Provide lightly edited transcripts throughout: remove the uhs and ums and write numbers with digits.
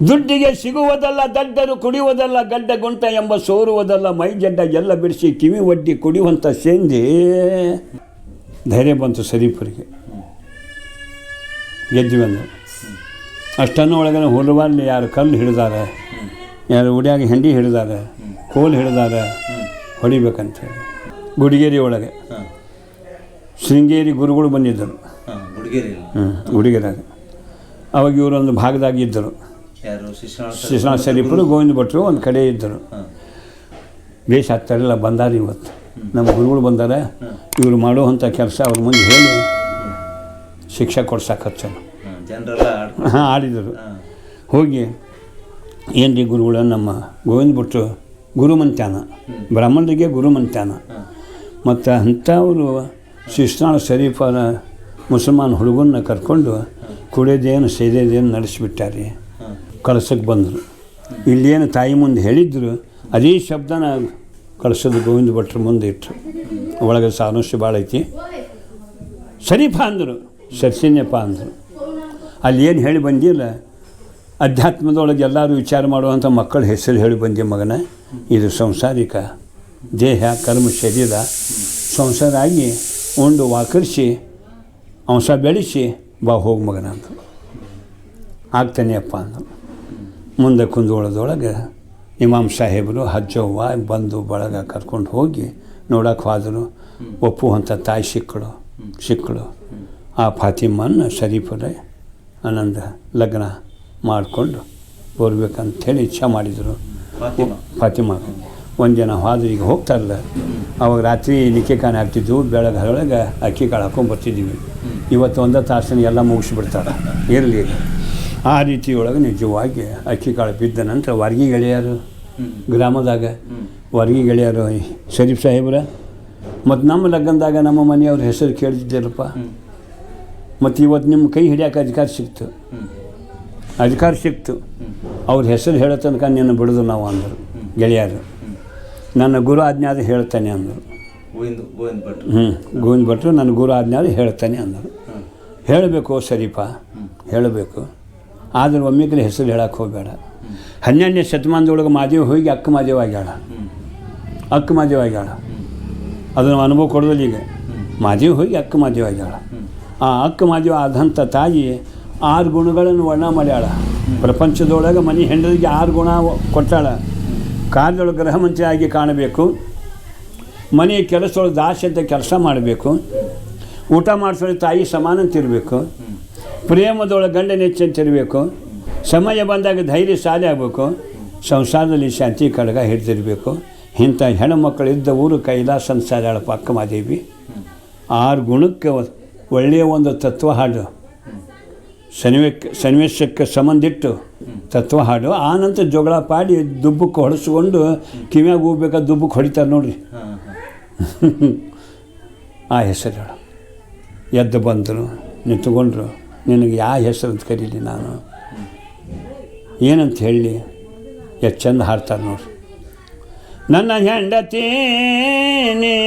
ದುಡ್ಡಿಗೆ ಸಿಗುವುದಲ್ಲ ದಡ್ಡರು ಕುಡಿಯುವುದಲ್ಲ ಗಡ್ಡ ಗುಂಟ ಎಂಬ ಸೋರುವುದಲ್ಲ ಮೈಜಡ್ಡ ಎಲ್ಲ ಬಿಡಿಸಿ ಕಿವಿ ಒಡ್ಡಿ ಕುಡಿಯುವಂಥ ಸೇಂದಿ ಧೈರ್ಯ ಬಂತು ಶರೀಫರಿಗೆ. ಗೆದ್ದಿವಿ ಅಂದರು. ಅಷ್ಟನ್ನು ಒಳಗನೆ ಹುಲ್ಲುವಾಲಿ ಯಾರು ಕಲ್ಲು ಹಿಡಿದಾರೆ, ಯಾರು ಉಡಿಯಾಗಿ ಹೆಂಡಿ ಹಿಡಿದಾರೆ, ಕೋಲು ಹಿಡಿದಾರೆ, ಹೊಡಿಬೇಕಂತೇಳಿ ಗುಡಿಗೇರಿ ಒಳಗೆ ಶೃಂಗೇರಿ ಗುರುಗಳು ಬಂದಿದ್ದರು. ಗುಡಿಗೇರಿಯಾಗ ಅವಾಗ ಇವರೊಂದು ಭಾಗದಾಗಿದ್ದರು. ಶಿಶುನಾಥ ಶರೀಫರು ಗೋವಿಂದ ಭಟ್ರು ಒಂದು ಕಡೆ ಇದ್ದರು. ಬೇಷ ಆಗ್ತಾರಿಲ್ಲ ಬಂದಾರ ಇವತ್ತು ನಮ್ಮ ಗುರುಗಳು ಬಂದಾರೆ, ಇವರು ಮಾಡುವಂಥ ಕೆಲಸ ಅವ್ರ ಮುಂದೆ ಹೇಳಿ ಶಿಕ್ಷೆ ಕೊಡ್ಸಕ್ಕೆ ಹಾಂ ಆಡಿದರು. ಹೋಗಿ ಏನು ರೀ ಗುರುಗಳ ನಮ್ಮ ಗೋವಿಂದ ಭಟ್ರು ಗುರುಮಂತ್ಯಾನ, ಬ್ರಾಹ್ಮಣರಿಗೆ ಗುರುಮಂತ್ಯಾನ, ಮತ್ತು ಅಂಥವರು ಶಿಶುನಾಥ ಶರೀಫರ ಮುಸಲ್ಮಾನ್ ಹುಡುಗನ್ನ ಕರ್ಕೊಂಡು ಕುಡಿಯೋದೇನು ಸೇದೋದೇನು ನಡೆಸಿಬಿಟ್ಟಾರೆ. ಕಳ್ಸಕ್ಕೆ ಬಂದರು. ಇಲ್ಲೇನು ತಾಯಿ ಮುಂದೆ ಹೇಳಿದ್ರು ಅದೇ ಶಬ್ದನ ಕಳ್ಸೋದು ಗೋವಿಂದ ಭಟ್ರ ಮುಂದೆ ಇಟ್ಟರು. ಒಳಗೆ ಸಾನುಷ್ಯ ಭಾಳ ಐತಿ. ಶರೀಫ ಅಂದರು, ಸರ್ಸಿನ್ಯಪ್ಪ ಅಂದರು. ಅಲ್ಲಿ ಏನು ಹೇಳಿ ಬಂದಿಲ್ಲ, ಅಧ್ಯಾತ್ಮದೊಳಗೆ ಎಲ್ಲರೂ ವಿಚಾರ ಮಾಡುವಂಥ ಮಕ್ಕಳ ಹೆಸರು ಹೇಳಿ ಬಂದಿ ಮಗನ, ಇದು ಸಂಸಾರಿಕ ದೇಹ ಕರ್ಮ ಶರೀರ, ಸಂಸಾರ ಆಗಿ ಉಂಡು ವಾಕರಿಸಿ ಅಂಶ ಬೆಳೆಸಿ ಬಾ ಹೋಗಿ ಮಗನ ಅಂತ. ಆಗ್ತಾನೆಯಪ್ಪ ಅಂದರು. ಮುಂದೆ ಕುಂದೋಳದೊಳಗೆ ಇಮಾಮ್ ಸಾಹೇಬರು ಹಜ್ಜವ್ವ ಬಂದು ಬಳಗ ಕರ್ಕೊಂಡು ಹೋಗಿ ನೋಡೋಕೆ ಹೋದರು. ಒಪ್ಪುವಂಥ ತಾಯಿ ಸಿಕ್ಕಳು. ಆ ಫಾತಿಮನ್ನ ಶರೀಫರ ಆನಂದ ಲಗ್ನ ಮಾಡಿಕೊಂಡು ಬರ್ಬೇಕಂಥೇಳಿ ಇಚ್ಛೆ ಮಾಡಿದರು. ಫಾತಿಮಾ ಒಂದು ಜನ ಹೋದ್ರು. ಈಗ ಹೋಗ್ತಾರಲ್ಲ, ಅವಾಗ ರಾತ್ರಿ ನಿಕ್ಕೆ ಕಾಣೆ ಆಗ್ತಿದ್ವು, ಬೆಳಗ್ಗೆ ಅಕ್ಕಿ ಕಾಳು ಹಾಕೊಂಡ್ಬರ್ತಿದ್ದೀವಿ. ಇವತ್ತು ಒಂದೇ ತಾಸಿನ ಎಲ್ಲ ಮುಗಿಸ್ಬಿಡ್ತಾರೆ. ಇರಲಿ ಆ ರೀತಿಯೊಳಗೆ ನಿಜವಾಗಿ ಅಕ್ಕಿ ಕಾಳು ಬಿದ್ದ ನಂತರ ವರ್ಗಿ ಗೆಳೆಯರು ಗ್ರಾಮದಾಗ ವರ್ಗಿ ಗೆಳೆಯರು ಶರೀಫ್ ಸಾಹೇಬ್ರ ಮತ್ತು ನಮ್ಮ ಲಗ್ನದಾಗ ನಮ್ಮ ಮನೆಯವ್ರ ಹೆಸರು ಕೇಳ್ತಿದ್ದಲ್ಲಪ್ಪ. ಮತ್ತು ಇವತ್ತು ನಿಮ್ಮ ಕೈ ಹಿಡಿಯೋಕೆ ಅಧಿಕಾರ ಸಿಕ್ತು. ಅವ್ರ ಹೆಸರು ಹೇಳೋ ತನಕ ನಿನ್ನ ಬಿಡೋದು ನಾವು ಅಂದರು ಗೆಳೆಯರು. ನನ್ನ ಗುರು ಆಜ್ಞಾದ ಹೇಳ್ತಾನೆ ಅಂದರು. ಗೋವಿಂದ ಭಟ್ರು ನನ್ನ ಗುರು ಆಜ್ಞಾದ ಹೇಳ್ತಾನೆ ಅಂದರು. ಹೇಳಬೇಕು ಶರೀಫ, ಹೇಳಬೇಕು. ಆದ್ರೆ ಒಮ್ಮೆಗೆ ಹೆಸರು ಹೇಳಕ್ಕೆ ಹೋಗಬೇಡ. 12ನೇ ಶತಮಾನದೊಳಗೆ ಮಾದೇವಿ ಹೋಗಿ ಅಕ್ಕ ಮಾದೇವಿ ಆಗ್ಯಾಳ. ಅದನ್ನು ಅನುಭವ ಕೊಡೋದಿಲ್ಲ. ಈಗ ಮಾದೇವಿ ಹೋಗಿ ಅಕ್ಕ ಮಾದೇವಿ ಆಗ್ಯಾಳ. ಆ ಅಕ್ಕ ಮಾದೇವಿ ಆದಂಥ ತಾಯಿ 6 ಗುಣಗಳನ್ನು ವರ್ಣ ಮಾಡ್ಯಾಳ. ಪ್ರಪಂಚದೊಳಗೆ ಮನೆ ಹೆಂಡರಿಗೆ 6 ಗುಣ ಕೊಟ್ಟಾಳ. ಕಾರ್ಯದೊಳಗೆ ಗೃಹ ಮಂತ್ರಿ ಆಗಿ ಕಾಣಬೇಕು, ಮನೆಯ ಕೆಲಸದೊಳಗೆ ದಾಸಿ ಅಂತ ಕೆಲಸ ಮಾಡಬೇಕು, ಊಟ ಮಾಡಿಸೋಳಿ ತಾಯಿ ಸಮಾನ ಅಂತಿರಬೇಕು, ಪ್ರೇಮದೊಳಗೆ ಗಂಡ ನೆಚ್ಚಂತಿರಬೇಕು, ಸಮಯ ಬಂದಾಗ ಧೈರ್ಯ ಸಾಲಿ ಆಗಬೇಕು, ಸಂಸಾರದಲ್ಲಿ ಶಾಂತಿ ಕಡಗ ಹಿಡಿದಿರಬೇಕು. ಇಂಥ ಹೆಣ್ಣುಮಕ್ಕಳಿದ್ದ ಊರು ಕೈಲಾಸ ಸಂಸಾರ ಅಕ್ಕ ಮಾದೇವಿ. 6 ಗುಣಕ್ಕೆ ಒಳ್ಳೆಯ ಒಂದು ತತ್ವ ಹಾಡು, ಸನ್ನಿವೇಶಕ್ಕೆ ಸಂಬಂಧಿಟ್ಟು ತತ್ವ ಹಾಡು. ಆನಂತರ ಜಗಳ ಪಾಡಿ ದುಬ್ಬಕ್ಕೆ ಹೊಡೆಸ್ಕೊಂಡು ಕಿವ್ಯಾಗ ಹೋಗ್ಬೇಕಾದ್ರೆ ದುಬ್ಬಕ್ಕೆ ಹೊಡಿತಾರೆ ನೋಡ್ರಿ. ಆ ಹೆಸರು ಹೇಳು. ಎದ್ದು ಬಂದರು, ನಿಂತ್ಕೊಂಡ್ರು. ನಿನಗೆ ಯಾವ ಹೆಸರು ಅಂತ ಕರೀಲಿ ನಾನು, ಏನಂತ ಹೇಳಿ? ಎಷ್ಟು ಚಂದ ಹಾಡ್ತಾರೆ ನೋಡ್ರಿ. ನನ್ನ ಹೆಂಡತೀನಿ,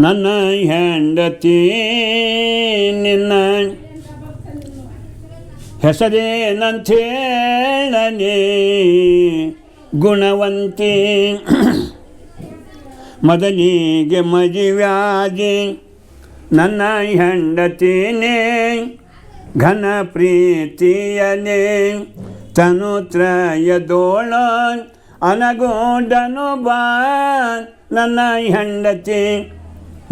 ನನ್ನ ಹೆಂಡತಿ ನಿನ್ನ ಹೆಸರೇನಂತೇಳನೆ ಗುಣವಂತಿ. ಮೊದಲಿಗೆ ಮದುವ್ಯಾಗಿ ನನ್ನ ಹೆಂಡತಿನೇ ಘನ ಪ್ರೀತಿಯನೇ ತನುತ್ರಯದೋಳ ಅನಗೊಂಡನು ಬಾ ನನ್ನ ಹೆಂಡತಿ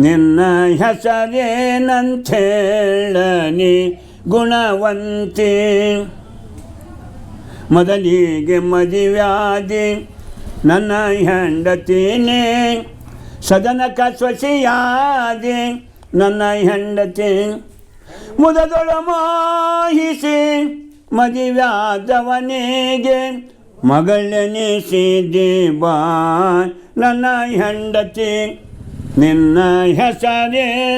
ನಿನ್ನ ಹೆಸರೇನಂತೇಳನಿ ಗುಣವಂತಿ. ಮೊದಲಿಗೆ ಮದುವ್ಯಾದಿ ನನ್ನ ಹೆಂಡತಿನೇ ಸದನಕ ಸ್ವಸಿಯಾದಿ ನನ್ನ ಹೆಂಡತಿ ಮುದದೊಳ ಮೋಹಿಸಿ ಮದುವ್ಯಾದವನಿಗೆ ಮಗಳನೆನಿಸಿದೆ ಬಾ ನನ್ನ ಹೆಂಡತಿ ನಿನ್ನ ಹೆಸರೇನಂತೇಳನಿ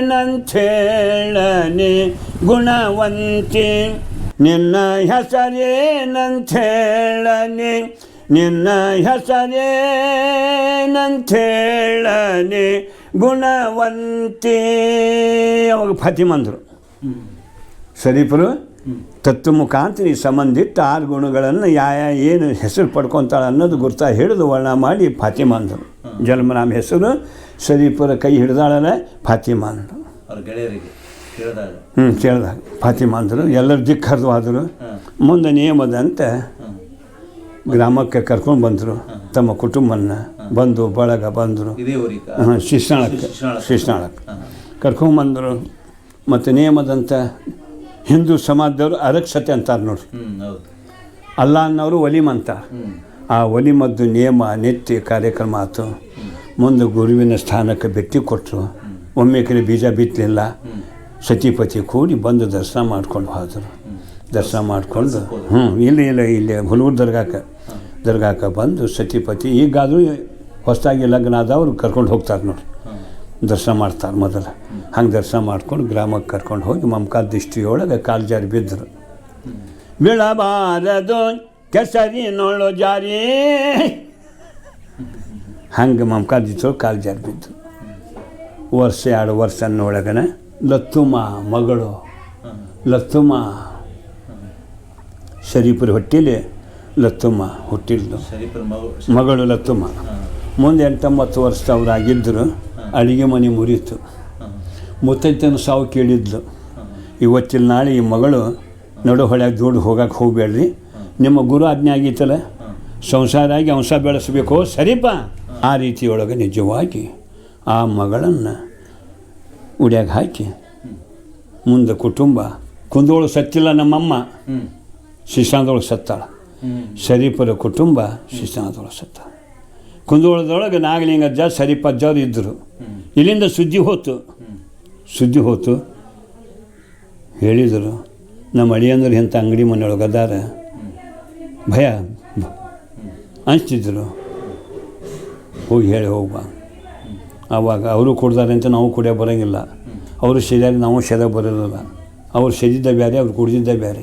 ಗುಣವಂತಿ. ನಿನ್ನ ಹೆಸರೇನಂತೇಳನಿ, ನಿನ್ನ ಹೆಸರೇನಂತೇಳನಿ ಗುಣವಂತಿ. ಅವಾಗ ಫಾತಿಮಾ ಅಂದರು. ಶರೀಫರು ತತ್ವ ಮುಖಾಂತರ ಈ ಸಂಬಂಧಿತ 6 ಗುಣಗಳನ್ನು ಏನು ಹೆಸರು ಪಡ್ಕೊತಾಳೆ ಅನ್ನೋದು ಗುರ್ತಾ ಹಿಡಿದು ವರ್ಣ ಮಾಡಿ ಫಾತಿಮಾ ಅಂದರು. ಜನ್ಮನಾಮ ಹೆಸರು ಶರೀಫರ ಕೈ ಹಿಡ್ದಾಳಲ್ಲ ಫಾತಿಮಾ ಅಂದರು. ಕೇಳಿದಾಗ ಫಾತಿಮಾ ಅಂದರು. ಎಲ್ಲರೂ ದಿಕ್ಕು ಹರಿದು ಮುಂದೆ ನಿಯಮದಂತೆ ಗ್ರಾಮಕ್ಕೆ ಕರ್ಕೊಂಡು ಬಂದರು. ತಮ್ಮ ಕುಟುಂಬನ ಬಂದು ಬಳಗ ಬಂದರು. ಶಿಶ್ನಾಳಕ್ಕೆ ಕರ್ಕೊಂಡ್ಬಂದರು. ಮತ್ತು ನಿಯಮದಂತೆ ಹಿಂದೂ ಸಮಾಜದವರು ಅರಕ್ಷತೆ ಅಂತಾರೆ ನೋಡ್ರಿ. ಅಲ್ಲ ಅನ್ನೋರು ಒಲಿಮ್ ಅಂತಾರೆ. ಆ ಒಲಿಮದ್ದು ನಿಯಮ ನಿತ್ಯ ಕಾರ್ಯಕ್ರಮ ಆಯ್ತು. ಮುಂದೆ ಗುರುವಿನ ಸ್ಥಾನಕ್ಕೆ ಭೇಟಿ ಕೊಟ್ಟರು. ಒಮ್ಮೆ ಕಡೆ ಬೀಜ ಬಿತ್ತಲಿಲ್ಲ. ಸತಿಪತಿ ಕೂಡಿ ಬಂದು ದರ್ಶನ ಮಾಡ್ಕೊಂಡು ಹೋದರು. ದರ್ಶನ ಮಾಡಿಕೊಂಡು ಇಲ್ಲಿ ಹುಲೂರು ದರ್ಗಾಕ್ಕೆ ಬಂದು ಸತಿಪತಿ ಈಗಾದರೂ ಹೊಸದಾಗಿ ಲಗ್ನ ಆದವ್ರು ಕರ್ಕೊಂಡು ಹೋಗ್ತಾರೆ ನೋಡ್ರಿ. ದರ್ಶನ ಮಾಡ್ತಾರೆ ಮೊದಲು. ಹಂಗೆ ದರ್ಶನ ಮಾಡ್ಕೊಂಡು ಗ್ರಾಮಕ್ಕೆ ಕರ್ಕೊಂಡು ಹೋಗಿ ಮಮಕಾದ ದೃಷ್ಟಿಯೊಳಗೆ ಕಾಲು ಜಾರಿ ಬಿದ್ದರು. ಬೀಳಬಾರದು ಕೆಸರಿನೊಳು ಜಾರಿ ಹಂಗೆ ಮಮಕಾದ ದೃಷ್ಟಿಯೊಳಗೆ ಕಾಲು ಜಾರಿ ಬಿದ್ದರು. ವರ್ಷ 2 ವರ್ಷನೊಳಗನ ಲತ್ತುಮ ಮಗಳು ಶರೀಫರ ಹೊಟ್ಟಿಲಿ ಲತ್ತುಮ್ಮ ಹುಟ್ಟಿಲ್ದು. ಮಗಳು ಲತ್ತುಮ್ಮ ಮುಂದೆ 8-9 ವರ್ಷದವರಾಗಿದ್ದರು. ಅಡುಗೆ ಮನೆ ಮುರಿಯಿತು. ಮುತ್ತೈತನ ಸಾವು ಕೇಳಿದ್ಲು. ಇವತ್ತಿನ ನಾಳೆ ಈ ಮಗಳು ನಡು ಹೊಳೆಯಾಗ ದೂಡು ಹೋಗಕ್ಕೆ ಹೋಗಬೇಡ್ರಿ, ನಿಮ್ಮ ಗುರು ಆಜ್ಞೆ ಆಗಿತ್ತಲ್ಲ, ಸಂಸಾರ ಆಗಿ ಅಂಶ ಬೆಳೆಸಬೇಕು ಸರಿಪ. ಆ ರೀತಿಯೊಳಗೆ ನಿಜವಾಗಿ ಆ ಮಗಳನ್ನು ಉಡ್ಯಾಗ ಹಾಕಿ ಮುಂದೆ ಕುಟುಂಬ ಕುಂದೋಳು ಸತ್ತಿಲ್ಲ. ನಮ್ಮಮ್ಮ ಶಿಶಾನದೊಳಗೆ ಸತ್ತಾಳ. ಶರೀಫರ ಕುಟುಂಬ ಶಿಶಾನದೊಳಗೆ ಸತ್ತಾಳ. ಕುಂದೋಳದೊಳಗೆ ನಾಗಲಿಂಗಜ್ಜ ಶರೀಫಜ್ಜವ್ರು ಇದ್ದರು. ಇಲ್ಲಿಂದ ಸುದ್ದಿ ಹೋತು. ಹೇಳಿದರು, ನಮ್ಮ ಅಳಿಯಂದ್ರೆ ಇಂಥ ಅಂಗಡಿ ಮನೆಯೊಳಗೆ ಅದಾರ, ಭಯ ಅನಿಸ್ತಿದ್ರು. ಹೋಗಿ ಹೇಳಿ ಹೋಗ್ಬಾ. ಆವಾಗ ಅವರು ಕೊಡ್ತಾರೆ ಅಂತ ನಾವು ಕುಡಿಯೋ ಬರೋಂಗಿಲ್ಲ. ಅವರು ಸೇದಾರಿ ನಾವು ಸೇದಾಗ ಬರೋದಿಲ್ಲ. ಅವ್ರು ಸೇದಿದ್ದ ಬೇರೆ, ಅವ್ರು ಕುಡಿದಿದ್ದ ಬೇರೆ.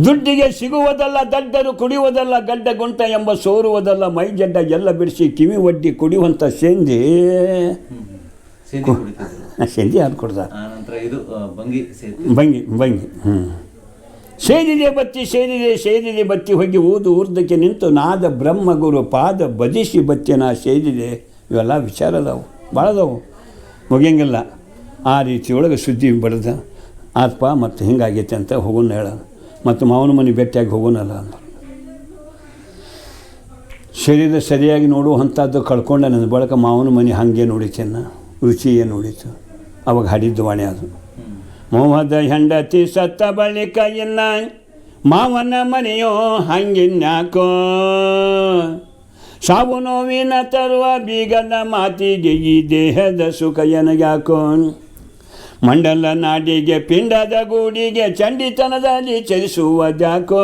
ದುಡ್ಡಿಗೆ ಸಿಗುವುದಲ್ಲ ದಡ್ಡರು ಕುಡಿಯುವುದಲ್ಲ, ಗಡ್ಡ ಗುಂಟ ಎಂಬ ಸೋರುವುದಲ್ಲ, ಮೈ ಜಡ್ಡ ಎಲ್ಲ ಬಿಡಿಸಿ ಕಿವಿ ಒಡ್ಡಿ ಕುಡಿಯುವಂಥ ಸೇಂದಿ ಯಾರು ಕೊಡ್ತಾರೆ? ಬಂಗಿ ಸೇದಿದೆ ಬತ್ತಿ ಹೋಗಿ ಊರ್ದಕ್ಕೆ ನಿಂತು ನಾದ ಬ್ರಹ್ಮಗುರು ಪಾದ ಭಜಿಸಿ ಬತ್ತಿನ ಸೇದಿದೆ. ಇವೆಲ್ಲ ವಿಚಾರ ಅದಾವು, ಭಾಳ ಅದಾವು, ಮುಗಿಯಂಗಿಲ್ಲ. ಆ ರೀತಿಯೊಳಗೆ ಸುದ್ದಿ ಬಡ್ದ ಆತ್ಪ ಮತ್ತು ಹಿಂಗಾಗೈತೆ ಅಂತ ಹೋಗೋಣ ಹೇಳ. ಮತ್ತು ಮಾವನ ಮನೆ ಭೇಟಿಯಾಗಿ ಹೋಗೋಣಲ್ಲ ಅಂದರು. ಶರೀರ ಸರಿಯಾಗಿ ನೋಡುವಂಥದ್ದು ಕಳ್ಕೊಂಡ ನನ್ನ ಬಳಕ ಮಾವನ ಮನೆ ಹಾಗೆ ನೋಡಿತೇನ, ರುಚಿಯೇ ನೋಡಿತು. ಅವಾಗ ಹಾಡಿದ್ದು ವಾಣಿ ಅದು. ಮೋಹದ ಹೆಂಡತಿ ಸತ್ತ ಬಳಿಕ ಇನ್ನ ಮಾವನ ಮನೆಯೋ ಹಂಗಿನ್ಯಾಕೋ, ಸಾವು ನೋವಿನ ತರುವ ಬೀಗದ ಮಾತಿಗೆ ಈ ದೇಹದ ಸುಖ ಎನಗ್ಯಾಕೋ, ಮಂಡಲ ನಾಡಿಗೆ ಪಿಂಡದ ಗೂಡಿಗೆ ಚಂಡಿತನದಲ್ಲಿ ಚಲಿಸುವುದ್ಯಾಕೋ,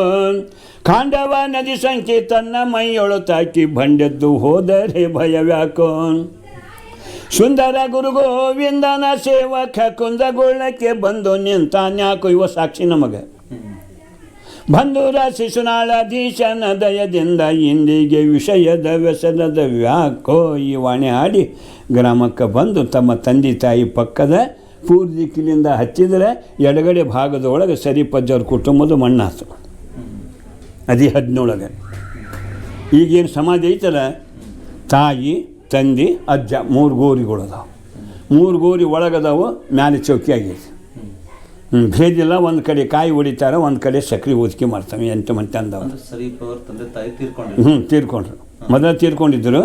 ಖಾಂಡವ ನದಿ ಸಂಖ್ಯೆ ತನ್ನ ಮೈಯೊಳು ತಾಕಿ ಬಂಡೆದ್ದು ಹೋದರೆ ಭಯವ್ಯಾಕೋ, ಸುಂದರ ಗುರು ಗೋವಿಂದನ ಸೇವಕ ಕುಂದಗೊಳ್ಳಕ್ಕೆ ಬಂದು ನಿಂತಾನ್ಯಾಕೋ. ಇವ ಸಾಕ್ಷಿ ನಮಗೆ. ಬಂಧುರ ಶಿಶುನಾಳಧೀಶನ ದಯದಿಂದ ಇಂದಿಗೆ ವಿಷಯದ ವ್ಯಸನದ ವ್ಯಾಕೋ. ಈ ವಾಣಿ ಹಾಡಿ ಗ್ರಾಮಕ್ಕೆ ಬಂದು ತಮ್ಮ ತಂದೆ ತಾಯಿ ಪಕ್ಕದ ಪೂರ್ದಿಕ್ಕಿನಿಂದ ಹಚ್ಚಿದರೆ ಎಡಗಡೆ ಭಾಗದೊಳಗೆ ಶರೀಫಜ್ಜವ್ರ ಕುಟುಂಬದ ಮಣ್ಣಾತು. ಅದೇ 17 ಈಗೇನು ಸಮಾಧಿ ಐತಲ್ಲ, ತಾಯಿ ತಂದೆ ಅಜ್ಜ 3 ಗೋರಿಗಳು ಅದಾವೆ. 3 ಗೋರಿ ಒಳಗದಾವು, ಮ್ಯಾಲೆ ಚೌಕಿ ಆಗೈತಿ. ಭೇದಿಲ್ಲ. ಒಂದು ಕಡೆ ಕಾಯಿ ಹೊಡಿತಾರೆ, ಒಂದು ಕಡೆ ಸಕ್ರೆ ಓದಿಕೆ ಮಾಡ್ತಾವೆ. 8 ಮಂದಿ ಅಂದವ. ತೀರ್ಕೊಂಡ್ರು. ಮೊದಲು ತೀರ್ಕೊಂಡಿದ್ದರು.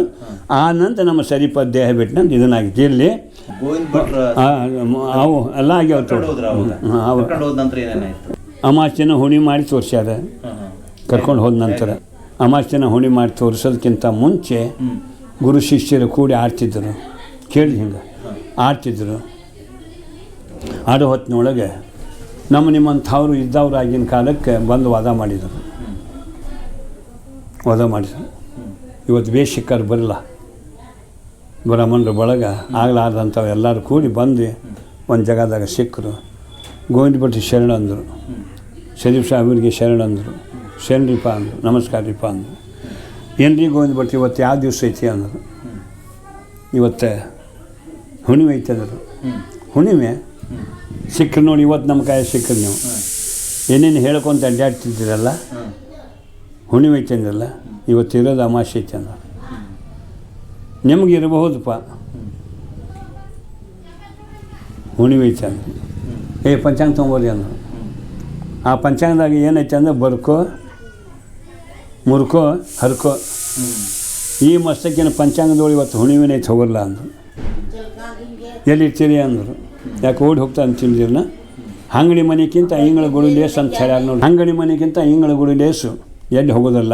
ಆ ನಂತರ ನಮ್ಮ ಶರೀಫ ದೇಹ ಬಿಟ್ಟು ನಂದು ಇದನ್ನಾಗಿತ್ತು. ಇಲ್ಲಿ ಅವು ಎಲ್ಲ ಆಗ್ಯಾವ. ಅಮಾಸ್ಯನ ಹುಣಿ ಮಾಡಿ ತೋರಿಸ್ಯಾರ. ಕರ್ಕೊಂಡು ಹೋದ ನಂತರ ಅಮಾಸ್ಯನ ಹುಣಿ ಮಾಡಿ ತೋರಿಸೋದಕ್ಕಿಂತ ಮುಂಚೆ ಗುರು ಶಿಷ್ಯರು ಕೂಡಿ ಆಡ್ತಿದ್ದರು. ಕೇಳಿ ಹಿಂಗೆ ಆಡ್ತಿದ್ದರು. ಆಡೋ ಹೊತ್ತಿನೊಳಗೆ ನಿಮ್ಮಂಥವ್ರು ಇದ್ದವ್ರು ಆಗಿನ ಕಾಲಕ್ಕೆ ಬಂದು ವಾದ ಮಾಡಿದರು. ಇವತ್ತು ಬೇಸಿಕ್ಕರು ಬರಲ್ಲ, ಬ್ರಾಹ್ಮಣರು ಬಳಗ ಆಗ್ಲಾರ್ದಂಥವು ಎಲ್ಲರೂ ಕೂಡಿ ಬಂದು ಒಂದು ಜಾಗದಾಗ ಸಿಕ್ಕರು. ಗೋವಿಂದ ಭಟ್ರು ಶರಣ ಅಂದರು. ಶರೀಫ್ ಸಾಹೇಬರಿಗೆ ಶರಣ ಅಂದರು. ಶರಣರಿಪ್ಪ ಅಂದರು. ನಮಸ್ಕಾರರಿಪ್ಪ ಅಂದರು. ಏನ್ರಿ ಗೋವಿಂದ ಭಟ್ರು ಇವತ್ತು ಯಾವ ದಿವಸ ಐತಿ ಅಂದರು. ಇವತ್ತು ಹುಣ್ಣಿಮೆ ಐತೆ ಅಂದರು. ಹುಣ್ಣಿಮೆ ಸಿಕ್ಕರು ನೋಡಿ, ಇವತ್ತು ನಮ್ಮ ಕಾಯ ಸಿಕ್ಕರು ನೀವು ಏನೇನು ಹೇಳ್ಕೊಂತ ಅಡ್ಡಾಡ್ತಿದ್ದೀರಲ್ಲ, ಹುಣ್ಣಿಮೆ ಐತಂದ್ರಲ್ಲ, ಇವತ್ತು ಇರೋದು ಅಮಾವಾಸ್ಯೆ ಐತೆ ಅಂದ. ನಿಮ್ಗೆ ಇರಬಹುದಪ್ಪ ಹುಣ್ಣಿಮೆ ಐತೆ ಅಂದ್ರೆ, ಪಂಚಾಂಗ ತೊಗೊಂಬೋರಿ ಅಂದರು. ಆ ಪಂಚಾಂಗದಾಗ ಏನೈತೆ ಅಂದ್ರೆ ಬರ್ಕೋ, ಮುರ್ಕೋ, ಹರ್ಕೋ. ಈ ಮಸ್ತಕ್ಕಿನ ಪಂಚಾಂಗದೊಳಗೆ ಇವತ್ತು ಹುಣ್ಣಿಮೆನೇ ಐತೆ ಹೋಗಲ್ಲ ಅಂದರು. ಎಲ್ಲಿರ್ತೀರಿ ಅಂದರು. ಯಾಕೆ ಓಡಿ ಹೋಗ್ತಾ ಅಂತಿದ್ದೀರನ್ನ, ಅಂಗಡಿ ಮನೆಗಿಂತ ಇಂಗಳ ಗುಡಿ ಲೇಸು ಅಂತ ಹೇಳ್ಯಾರ ನೋಡಿ. ಅಂಗಡಿ ಮನೆಗಿಂತ ಇಂಗಳ ಗುಡಿ ಲೇಸು, ಎಲ್ಲಿ ಹೋಗೋದಲ್ಲ,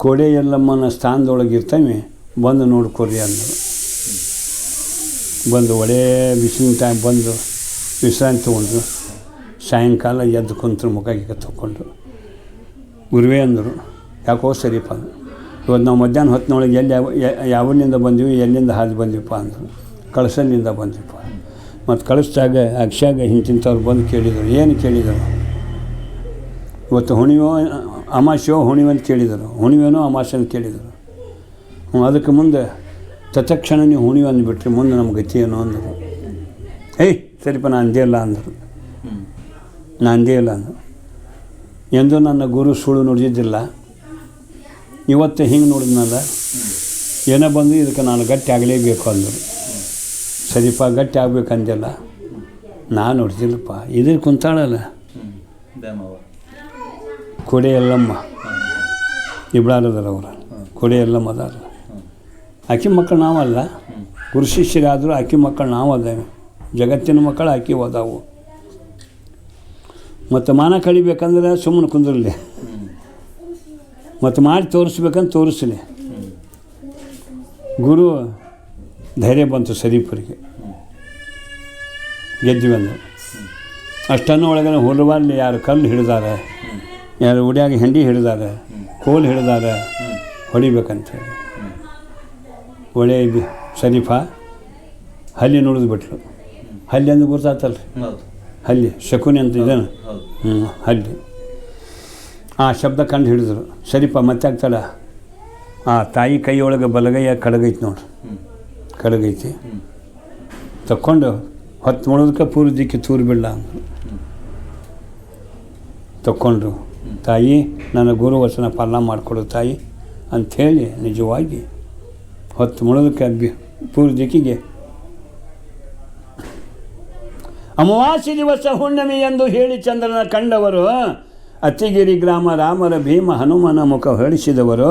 ಕೋಡೆ ಎಲ್ಲಮ್ಮನ ಸ್ಥಾನದೊಳಗೆ ಇರ್ತವೆ, ಬಂದು ನೋಡ್ಕೊರಿ ಅಂದರು. ಬಂದು ಒಳ್ಳೆ ಬಿಸಿಲಿನ ಟೈಮ್ ಬಂದು ವಿಶ್ರಾಂತಿ ತೊಗೊಂಡ್ರು. ಸಾಯಂಕಾಲ ಎದ್ದು ಕುಂತರು, ಮುಖ ಗೀಗ ತೊಗೊಂಡ್ರು. ಗುರುವೇ ಅಂದರು, ಯಾಕೋ ಸರಿಪ್ಪ ಅಂದರು. ಇವತ್ತು ನಾವು ಮಧ್ಯಾಹ್ನ ಹೊತ್ತಿನೊಳಗೆ ಎಲ್ಲಿ ಯಾವನಿಂದ ಬಂದ್ವಿ, ಎಲ್ಲಿಂದ ಹಾದು ಬಂದ್ವಿಪ್ಪ ಅಂದರು. ಕಳಸಲ್ಲಿಂದ ಬಂದ್ವಿಪ್ಪ. ಮತ್ತು ಕಳಿಸ್ದಾಗ ಅಕ್ಷಾಗ ಹಿಂತಿಂಥವ್ರು ಬಂದು ಕೇಳಿದರು. ಏನು ಕೇಳಿದರು? ಇವತ್ತು ಹುಣ್ಣಿಮೆ ಅಮಾವಾಸ್ಯೋ ಹುಣ್ಣಿಮೆ ಅಂತ ಕೇಳಿದರು. ಹುಣ್ಣಿಮೆನೋ ಅಮಾವಾಸ್ಯೆ ಅಂತ ಕೇಳಿದರು. ಅದಕ್ಕೆ ಮುಂದೆ ತತ್ಕ್ಷಣ ನೀವು ಹುಣ್ಣಿಮೆ ಅಂದುಬಿಟ್ರಿ, ಮುಂದೆ ನಮ್ಮ ಗತಿ ಏನೋ ಅಂದರು. ಸರಿಪ್ಪ ನಾನು ಅಂದೇ ಇಲ್ಲ ಅಂದರು. ನಾನು ಅಂದೇ ಇಲ್ಲ ಅಂದರು. ಎಂದೂ ನನ್ನ ಗುರು ಸುಳ್ಳು ನುಡಿದಿದ್ದಿಲ್ಲ. ಇವತ್ತು ಹಿಂಗೆ ನೋಡಿದ್ನಲ್ಲ, ಏನೋ ಬಂದು ಇದಕ್ಕೆ ನಾನು ಗಟ್ಟಿ ಆಗಲೇಬೇಕು ಅಂದರು. ಸರಿಪ್ಪ ಗಟ್ಟಿ ಆಗ್ಬೇಕಂದಿಲ್ಲ. ನಾನು ನೋಡ್ತಿಲ್ಲಪ್ಪ, ಇದ್ರ ಕುಂತಾಳಲ್ಲ ಕೊಡೆ ಎಲ್ಲಮ್ಮ, ಇಬ್ಬರಾರದಾರ ಅವರು, ಕೊಡೆ ಎಲ್ಲಮ್ಮ ಅದಾರ. ಆಕೆ ಮಕ್ಕಳು ನಾವಲ್ಲ, ಗುರು ಶಿಷ್ಯರಾದರೂ ಆಕೆ ಮಕ್ಕಳು ನಾವು ಅದಾವೆ. ಜಗತ್ತಿನ ಮಕ್ಕಳು ಆಕೆ ಓದಾವು. ಮತ್ತು ಮಾನ ಕಳಿಬೇಕಂದ್ರೆ ಸುಮ್ಮನೆ ಕುಂದಿರಲಿ, ಮತ್ತು ಮಾಡಿ ತೋರಿಸ್ಬೇಕಂತ ತೋರಿಸಲಿ. ಗುರು ಧೈರ್ಯ ಬಂತು ಶರೀಫರಿಗೆ, ಗೆದ್ವಿ ಅಂದರು. ಅಷ್ಟನ್ನು ಒಳಗಡೆ ಹೊಲವಾರಲ್ಲಿ ಯಾರು ಕಲ್ಲು ಹಿಡಿದಾರೆ, ಯಾರು ಉಡಿಯಾಗಿ ಹೆಂಡಿ ಹಿಡಿದಾರೆ, ಕೋಲು ಹಿಡಿದಾರೆ, ಹೊಡಿಬೇಕಂತೇಳಿ ಒಳ್ಳೆ ಶರೀಫ ಹಲ್ಲಿ ನುಡಿದು ಬಿಟ್ರು. ಹಲ್ಲಿ ಅಂದ್ರೆ ಗೊತ್ತಾತಲ್ಲ ರೀ, ಹಲ್ಲಿ ಶಕುನಿ ಅಂತ ಇದೇನು, ಹಲ್ಲಿ. ಆ ಶಬ್ದ ಕಂಡು ಹಿಡಿದ್ರು. ಸರಿಪ ಮತ್ತೆ ಆಗ್ತಾಳ. ಆ ತಾಯಿ ಕೈಯೊಳಗೆ ಬಲಗೈಯ ಕಡಗೈತಿ ನೋಡ್ರಿ, ಕಡಗೈತಿ ತಕ್ಕೊಂಡು ಹೊತ್ತು ಮಾಡೋದಕ್ಕೆ ಪೂರ್ವ ದಿಕ್ಕಿ ತೂರು ಬಿಡಲ್ಲ ಅಂದರು. ತಕ್ಕೊಂಡ್ರು. ತಾಯಿ ನನ್ನ ಗುರು ವಚನ ಪಾಲನ ಮಾಡಿಕೊಡು ತಾಯಿ ಅಂಥೇಳಿ ನಿಜವಾಗಿ ಹೊತ್ತು ಮಾಡೋದಕ್ಕೆ ಪೂರ್ವ ದಿಕ್ಕಿಗೆ. ಅಮಾವಾಸ್ಯೆ ದಿವಸ ಹುಣ್ಣಿಮೆ ಎಂದು ಹೇಳಿ ಚಂದ್ರನ ಕಂಡವರು, ಅತ್ತಿಗಿರಿ ಗ್ರಾಮ ರಾಮರ ಭೀಮ ಹನುಮನ ಮುಖ ಹೊಳಿಸಿದವರು,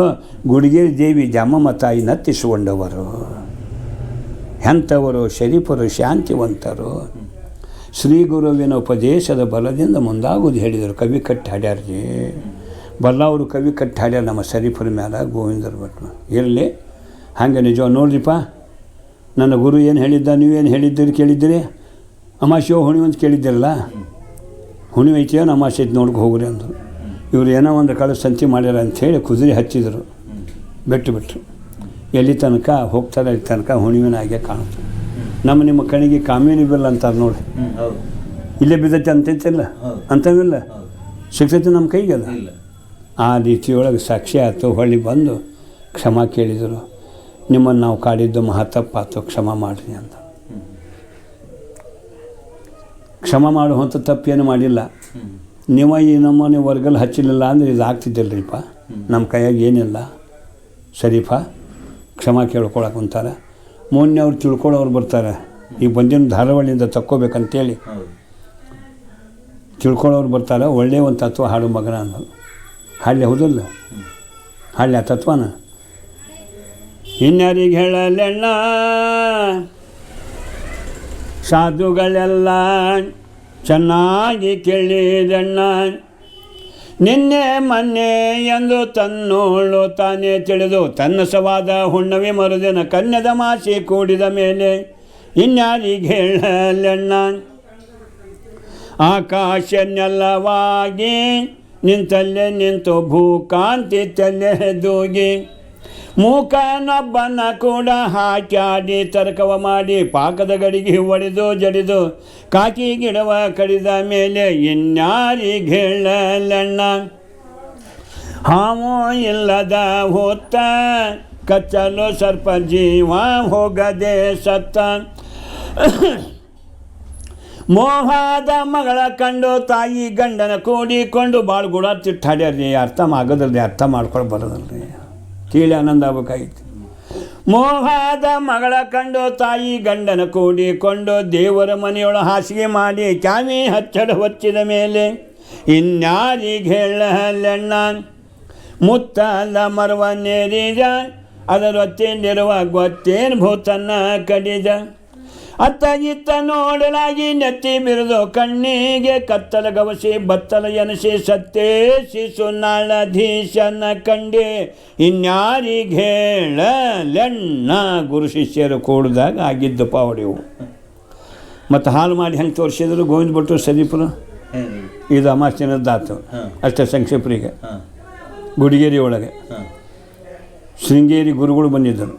ಗುಡಿಗೇರಿ ದೇವಿ ಜಾಮಮ್ಮ ತಾಯಿ ನತ್ತಿಸಿಕೊಂಡವರು. ಎಂಥವರು ಶರೀಫರು, ಶಾಂತಿವಂತರು. ಶ್ರೀ ಗುರುವಿನ ಉಪದೇಶದ ಬಲದಿಂದ ಮುಂದಾಗುವುದು ಹೇಳಿದರು. ಕವಿ ಕಟ್ಟಿ ಹಾಡ್ಯಾರ್ರಿ, ಬಲ್ಲವರು ಕವಿ ಕಟ್ಟಿ ಹಾಡ್ಯಾರ ನಮ್ಮ ಶರೀಫರ ಮೇಲೆ ಗೋವಿಂದರ ಭಟ್ರು. ಇರಲಿ ಹಾಗೆ ನಿಜ ನೋಡ್ರಿಪ್ಪ. ನನ್ನ ಗುರು ಏನು ಹೇಳಿದ್ದ, ನೀವೇನು ಹೇಳಿದ್ದೀರಿ ಕೇಳಿದ್ದೀರಿ? ಅಮಾವಾಸ್ಯೆ ಹುಣ್ಣಿಮೆ ಅಂತ ಕೇಳಿದ್ದೀರಲ್ಲ, ಹುಣ್ಣಿಮೆ ಐತಿಯೋ ಅಮಾವಾಸ್ಯೆ ಐತಿ ನೋಡ್ಕೊ ಹೋಗ್ರಿ ಅಂದರು. ಇವರು ಏನೋ ಒಂದು ಕಳು ಸಂತಿ ಮಾಡ್ಯಾರ ಅಂಥೇಳಿ ಕುದುರೆ ಹಚ್ಚಿದರು, ಬಿಟ್ಟರು. ಎಲ್ಲಿ ತನಕ ಹೋಗ್ತಾರೆ ಅಲ್ಲಿ ತನಕ ಹುಣ್ಣಿಮೆನಾಗೆ ಕಾಣುತ್ತೆ. ನಿಮ್ಮ ಕಣಿಗೆ ಕಾಮಿನಿ ಬಿಲ್ ಅಂತಾರೆ ನೋಡಿ, ಇಲ್ಲೇ ಬಿದ್ದೈತೆ ಅಂತೈತಿಲ್ಲ ಅಂತವಿಲ್ಲ, ಸಿಗ್ತೈತೆ ನಮ್ಮ ಕೈಗೆ ಅದು. ಆ ರೀತಿಯೊಳಗೆ ಸಾಕ್ಷಿ ಆಯ್ತು. ಹೊಳ್ಳಿ ಬಂದು ಕ್ಷಮಾ ಕೇಳಿದರು. ನಿಮ್ಮನ್ನು ನಾವು ಕಾಡಿದ್ದು ಮಹತ್ತಪ್ಪಾಯ್ತು, ಕ್ಷಮ ಮಾಡಿರಿ ಅಂತ. ಕ್ಷಮ ಮಾಡುವಂಥ ತಪ್ಪೇನು ಮಾಡಿಲ್ಲ. ನೀವು ಈ ನಮ್ಮನೆ ವರ್ಗಲ್ ಹಚ್ಚಲಿಲ್ಲ ಅಂದರೆ ಇದು ಆಗ್ತಿದ್ದಿಲ್ಲರಿಪ್ಪ. ನಮ್ಮ ಕೈಯಾಗ ಏನಿಲ್ಲ. ಸರಿಪಾ ಕ್ಷಮ ಕೇಳ್ಕೊಳಕ್ಕೆ ಅಂತಾರೆ. ಮೊನ್ನೆ ಅವ್ರು ತಿಳ್ಕೊಳ್ಳೋರು ಬರ್ತಾರೆ. ಈಗ ಬಂದಿನ ಧಾರಾವಾಳಿಯಿಂದ ತಕ್ಕೋಬೇಕಂತೇಳಿ ತಿಳ್ಕೊಳ್ಳೋರು ಬರ್ತಾರೆ. ಒಳ್ಳೆಯ ಒಂದು ತತ್ವ ಹಾಡು ಮಗನ ಅನ್ನೋದು ಹಾಡಲಿ ಹೌದಲ್ಲ, ಹಾಡಲಿ ಆ ತತ್ವನ. ಇನ್ಯಾರಿಗೆ ಹೇಳಲೆಣ್ಣ ಸಾಧುಗಳೆಲ್ಲ ಚೆನ್ನಾಗಿ ಕೇಳಿದಣ್ಣ, ನಿನ್ನೆ ಮೊನ್ನೆ ಎಂದು ತನ್ನೋಳು ತಾನೇ ತಿಳಿದು ತನ್ನ ಸವಾದ ಹುಣ್ಣವಿ ಮರುದಿನ ಕನ್ಯದ ಮಾಸಿ ಕೂಡಿದ ಮೇಲೆ ಇನ್ಯಾರಿಗೆ ಹೇಳಲೆಣ್ಣ. ಆಕಾಶ ನೆಲವಾಗಿ ನಿಂತಲ್ಲೇ ನಿಂತು ಭೂಕಾಂತಿ ತಲೆ ದೂಗಿ, ಮೂಕನೊಬ್ಬನ ಕೂಡ ಹಾಕ್ಯಾಡಿ ತರ್ಕವ ಮಾಡಿ ಪಾಕದ ಗಡಿಗೆ ಒಡೆದು ಜಡಿದು ಕಾಕಿ ಗಿಡವ ಕಡಿದ ಮೇಲೆ ಇನ್ಯಾರಿಗೆ ಹೇಳಲೆಣ್ಣ. ಹಾವು ಇಲ್ಲದ ಹೊತ್ತ ಕಚ್ಚಲು ಸರ್ಪ ಜೀವ ಹೋಗದೆ ಸತ್ತ, ಮೋಹದ ಮಗಳ ಕಂಡು ತಾಯಿ ಗಂಡನ ಕೂಡಿಕೊಂಡು ಭಾಳ ಗುಡ ತಿಟ್ಟಾಡ್ಯಾರ್ರಿ. ಅರ್ಥ ಆಗೋದಲ್ರಿ, ಅರ್ಥ ಮಾಡ್ಕೊಂಡು ಬರೋದಲ್ರಿ, ಕೇಳಿ ಆನಂದ ಆಗ್ಬೇಕಾಗಿತ್ತು. ಮೋಹದ ಮಗಳ ಕಂಡು ತಾಯಿ ಗಂಡನ ಕೂಡಿಕೊಂಡು ದೇವರ ಮನೆಯೊಳ ಹಾಸಿಗೆ ಮಾಡಿ ಕ್ಯಾಮಿ ಹಚ್ಚಡ ಹೊಚ್ಚಿದ ಮೇಲೆ ಇನ್ಯಾರಿಗೆ ಹೇಳಲೆಣ್ಣ ಮುತ್ತಲ ಮರವ ನೇರಿಜ ಅದರೊತ್ತಿನಿರುವ ಗೊತ್ತೇನು ಭೂತನ್ನ ಕಡಿಜ. ಅತ್ತ ಇತ್ತ ನೋಡಲಾಗಿ ನೆತ್ತಿ ಬಿರಿದು ಕಣ್ಣಿಗೆ ಕತ್ತಲ ಗವಸಿ ಬತ್ತಲ ಎನಸಿ ಸತ್ತೇ ಶಿಶುನಾಳಧೀಶನ ಕಂಡೆ ಇನ್ಯಾರಿಗೆ ಹೇಳಲೆಣ್ಣ. ಗುರು ಶಿಷ್ಯರು ಕೂಡಿದಾಗ ಆಗಿದ್ದು ಪಾವಡಿವು. ಮತ್ತು ಹಾಲು ಮಾಡಿ ಹೆಂಗೆ ತೋರಿಸಿದ್ರು ಗೋವಿಂದ ಭಟ್ರು ಸದೀಪರು. ಇದು ಅಮಾಸ್ಯನದ್ದಾತು ಅಷ್ಟೇ ಸಂಕ್ಷೇಪರಿಗೆ. ಗುಡಿಗೇರಿ ಒಳಗೆ ಶೃಂಗೇರಿ ಗುರುಗಳು ಬಂದಿದ್ದರು.